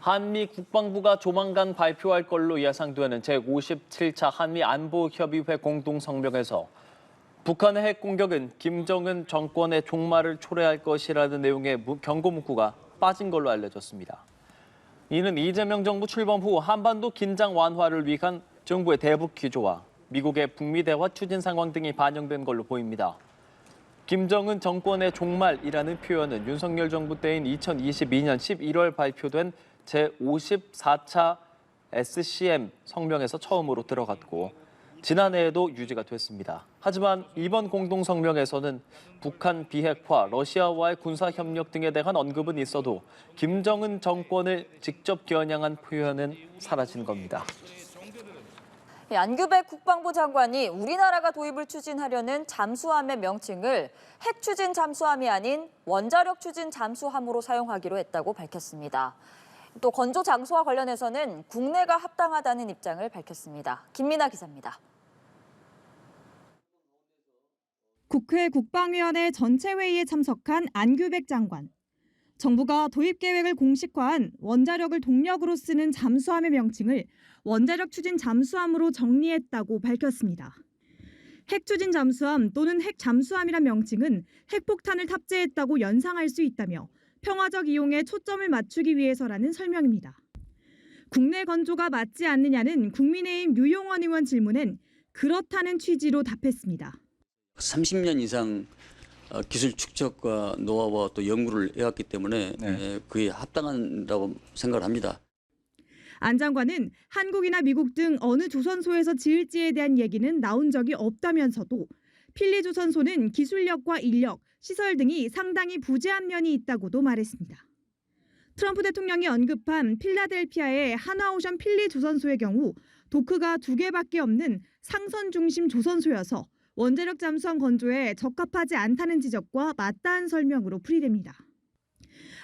한미 국방부가 조만간 발표할 걸로 예상되는 제57차 한미안보협의회 공동성명에서 북한의 핵 공격은 김정은 정권의 종말을 초래할 것이라는 내용의 경고 문구가 빠진 걸로 알려졌습니다. 이는 이재명 정부 출범 후 한반도 긴장 완화를 위한 정부의 대북 기조와 미국의 북미 대화 추진 상황 등이 반영된 걸로 보입니다. 김정은 정권의 종말이라는 표현은 윤석열 정부 때인 2022년 11월 발표된 제54차 SCM 성명에서 처음으로 들어갔고 지난해에도 유지가 됐습니다. 하지만 이번 공동성명에서는 북한 비핵화, 러시아와의 군사협력 등에 대한 언급은 있어도 김정은 정권을 직접 겨냥한 표현은 사라진 겁니다. 안규백 국방부 장관이 우리나라가 도입을 추진하려는 잠수함의 명칭을 핵 추진 잠수함이 아닌 원자력 추진 잠수함으로 사용하기로 했다고 밝혔습니다. 또 건조 장소와 관련해서는 국내가 합당하다는 입장을 밝혔습니다. 김민아 기자입니다. 국회 국방위원회 전체 회의에 참석한 안규백 장관. 정부가 도입 계획을 공식화한 원자력을 동력으로 쓰는 잠수함의 명칭을 원자력 추진 잠수함으로 정리했다고 밝혔습니다. 핵 추진 잠수함 또는 핵 잠수함이란 명칭은 핵폭탄을 탑재했다고 연상할 수 있다며 평화적 이용에 초점을 맞추기 위해서라는 설명입니다. 국내 건조가 맞지 않느냐는 국민의힘 유용원 의원 질문엔 그렇다는 취지로 답했습니다. 30년 이상 기술 축적과 노하우와 또 연구를 해왔기 때문에 그에 합당한다고 생각을 합니다. 안 장관은 한국이나 미국 등 어느 조선소에서 지을지에 대한 얘기는 나온 적이 없다면서도 필리 조선소는 기술력과 인력, 시설 등이 상당히 부재한 면이 있다고도 말했습니다. 트럼프 대통령이 언급한 필라델피아의 하나오션 필리 조선소의 경우 도크가 2개밖에 없는 상선 중심 조선소여서 원자력 잠수함 건조에 적합하지 않다는 지적과 맞닿은 설명으로 풀이됩니다.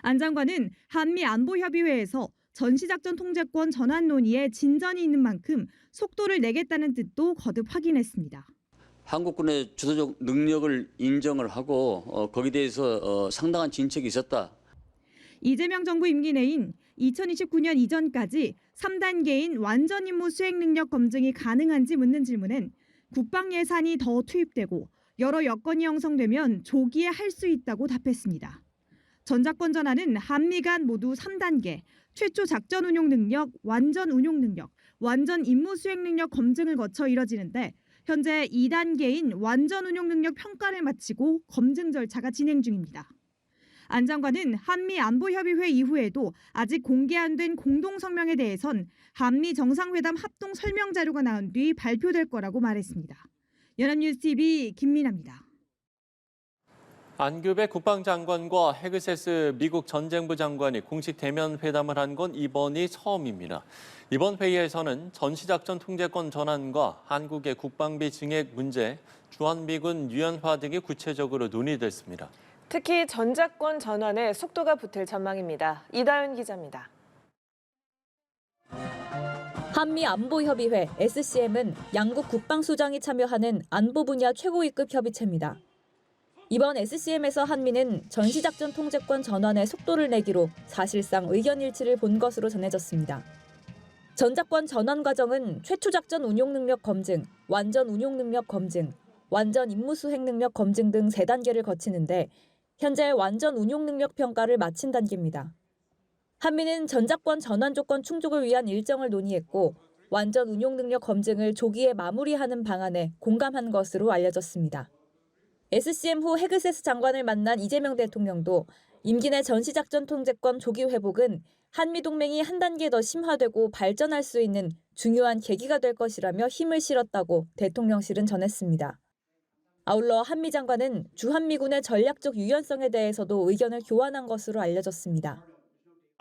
안 장관은 한미안보협의회에서 전시작전 통제권 전환 논의에 진전이 있는 만큼 속도를 내겠다는 뜻도 거듭 확인했습니다. 한국군의 주도적 능력을 인정을 하고 거기에 대해서 상당한 진척이 있었다. 이재명 정부 임기 내인 2029년 이전까지 3단계인 완전 임무 수행 능력 검증이 가능한지 묻는 질문엔 국방 예산이 더 투입되고 여러 여건이 형성되면 조기에 할 수 있다고 답했습니다. 전작권 전환은 한미 간 모두 3단계, 최초 작전 운용 능력, 완전 운용 능력, 완전 임무 수행 능력 검증을 거쳐 이뤄지는데 현재 2단계인 완전 운용 능력 평가를 마치고 검증 절차가 진행 중입니다. 안 장관은 한미안보협의회 이후에도 아직 공개 안 된 공동성명에 대해선 한미 정상회담 합동 설명 자료가 나온 뒤 발표될 거라고 말했습니다. 연합뉴스TV 김민아입니다. 안규백 국방장관과 헤그세스 미국 전쟁부 장관이 공식 대면 회담을 한 건 이번이 처음입니다. 이번 회의에서는 전시작전 통제권 전환과 한국의 국방비 증액 문제, 주한미군 유연화 등이 구체적으로 논의됐습니다. 특히 전작권 전환에 속도가 붙을 전망입니다. 이다윤 기자입니다. 한미안보협의회 SCM은 양국 국방수장이 참여하는 안보 분야 최고위급 협의체입니다. 이번 SCM에서 한미는 전시작전 통제권 전환에 속도를 내기로 사실상 의견 일치를 본 것으로 전해졌습니다. 전작권 전환 과정은 최초작전 운용 능력 검증, 완전 운용 능력 검증, 완전 임무 수행 능력 검증 등 3단계를 거치는데 현재 완전 운용 능력 평가를 마친 단계입니다. 한미는 전작권 전환 조건 충족을 위한 일정을 논의했고 완전 운용 능력 검증을 조기에 마무리하는 방안에 공감한 것으로 알려졌습니다. SCM 후 헤그세스 장관을 만난 이재명 대통령도 임기 내 전시작전 통제권 조기 회복은 한미동맹이 한 단계 더 심화되고 발전할 수 있는 중요한 계기가 될 것이라며 힘을 실었다고 대통령실은 전했습니다. 아울러 한미 장관은 주한미군의 전략적 유연성에 대해서도 의견을 교환한 것으로 알려졌습니다.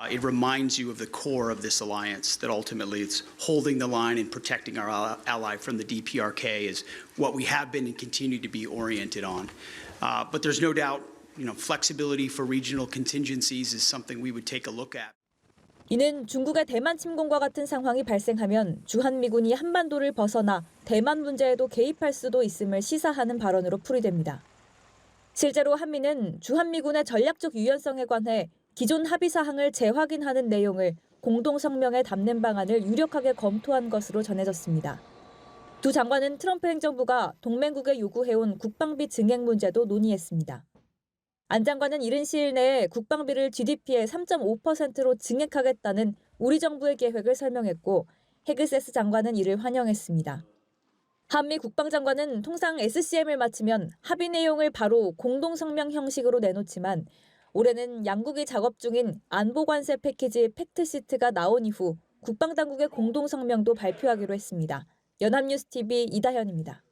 It reminds you of the core of this alliance, that ultimately it's holding the line and protecting our ally from the DPRK is what we have been and continue to be oriented on. But there's no doubt, flexibility for regional contingencies is something we would take a look at. 이는 중국의 대만 침공과 같은 상황이 발생하면 주한미군이 한반도를 벗어나 대만 문제에도 개입할 수도 있음을 시사하는 발언으로 풀이됩니다. 실제로 한미는 주한미군의 전략적 유연성에 관해 기존 합의 사항을 재확인하는 내용을 공동 성명에 담는 방안을 유력하게 검토한 것으로 전해졌습니다. 두 장관은 트럼프 행정부가 동맹국에 요구해온 국방비 증액 문제도 논의했습니다. 안 장관은 이른 시일 내에 국방비를 GDP의 3.5%로 증액하겠다는 우리 정부의 계획을 설명했고 헤그세스 장관은 이를 환영했습니다. 한미 국방장관은 통상 SCM을 마치면 합의 내용을 바로 공동성명 형식으로 내놓지만 올해는 양국이 작업 중인 안보관세 패키지 팩트시트가 나온 이후 국방당국의 공동성명도 발표하기로 했습니다. 연합뉴스TV 이다현입니다.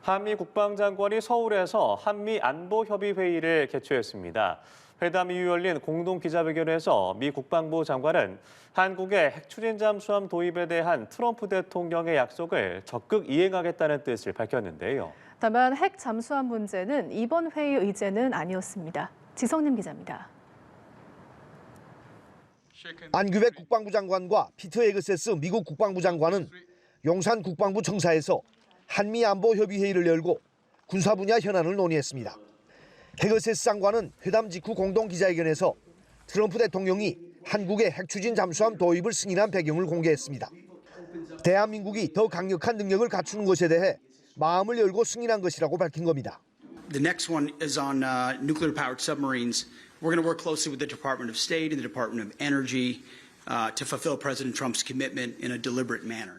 한미 국방장관이 서울에서 한미 안보협의회의를 개최했습니다. 회담 이후 열린 공동기자회견에서 미 국방부 장관은 한국의 핵추진 잠수함 도입에 대한 트럼프 대통령의 약속을 적극 이행하겠다는 뜻을 밝혔는데요. 다만 핵 잠수함 문제는 이번 회의 의제는 아니었습니다. 지성님 기자입니다. 안규백 국방부 장관과 피터 헤그세스 미국 국방부 장관은 용산 국방부 청사에서 한미 안보 협의 회의를 열고 군사 분야 현안을 논의했습니다. 헤그세스 장관은 회담 직후 공동 기자회견에서 트럼프 대통령이 한국의 핵추진 잠수함 도입을 승인한 배경을 공개했습니다. 대한민국이 더 강력한 능력을 갖추는 것에 대해 마음을 열고 승인한 것이라고 밝힌 겁니다. The next one is on nuclear-powered submarines. We're going to work closely with the Department of State and the Department of Energy to fulfill President Trump's commitment in a deliberate manner.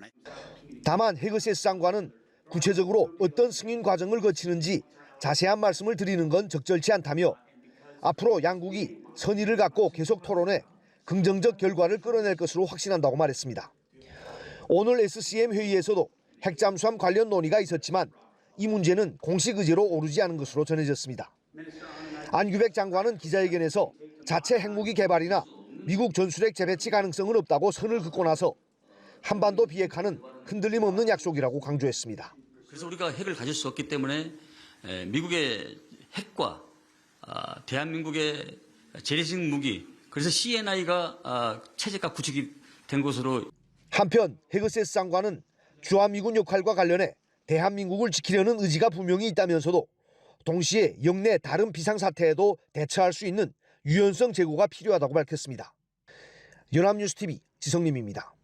다만 헤그세스 장관은 구체적으로 어떤 승인 과정을 거치는지 자세한 말씀을 드리는 건 적절치 않다며 앞으로 양국이 선의를 갖고 계속 토론해 긍정적 결과를 끌어낼 것으로 확신한다고 말했습니다. 오늘 SCM 회의에서도 핵잠수함 관련 논의가 있었지만 이 문제는 공식 의제로 오르지 않은 것으로 전해졌습니다. 안규백 장관은 기자회견에서 자체 핵무기 개발이나 미국 전술핵 재배치 가능성은 없다고 선을 긋고 나서 한반도 비핵화는 흔들림 없는 약속이라고 강조했습니다. 그래서 우리가 핵을 가질 수 없기 때문에 미국의 핵과 대한민국의 재래식 무기, 그래서 CNI가 체제가 구축이 된 것으로. 한편 헤그세스 장관은 주한미군 역할과 관련해 대한민국을 지키려는 의지가 분명히 있다면서도 동시에 역내 다른 비상사태에도 대처할 수 있는 유연성 제고가 필요하다고 밝혔습니다. 연합뉴스TV 지성림입니다.